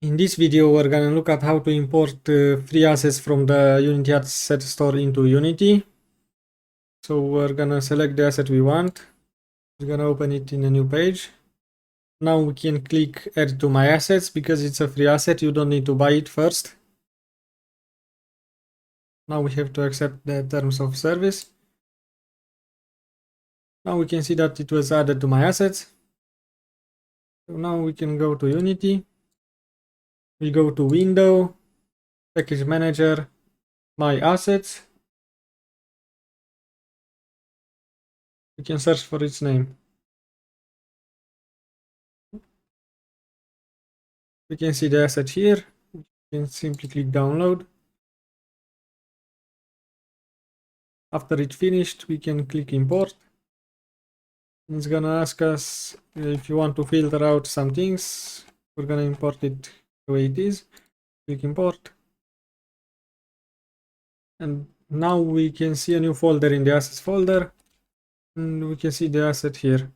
In this video, we're going to look at how to import free assets from the Unity Asset Store into Unity. So we're going to select the asset we want. We're going to open it in a new page. Now we can click Add to My Assets because it's a free asset. You don't need to buy it first. Now we have to accept the terms of service. Now we can see that it was added to my assets. So now we can go to Unity. We go to Window, Package Manager, My Assets. We can search for its name. We can see the asset here. We can simply click download. After it's finished, we can click import. It's gonna ask us if you want to filter out some things. We're gonna import it the way it is. Click import. And now we can see a new folder in the assets folder. And we can see the asset here.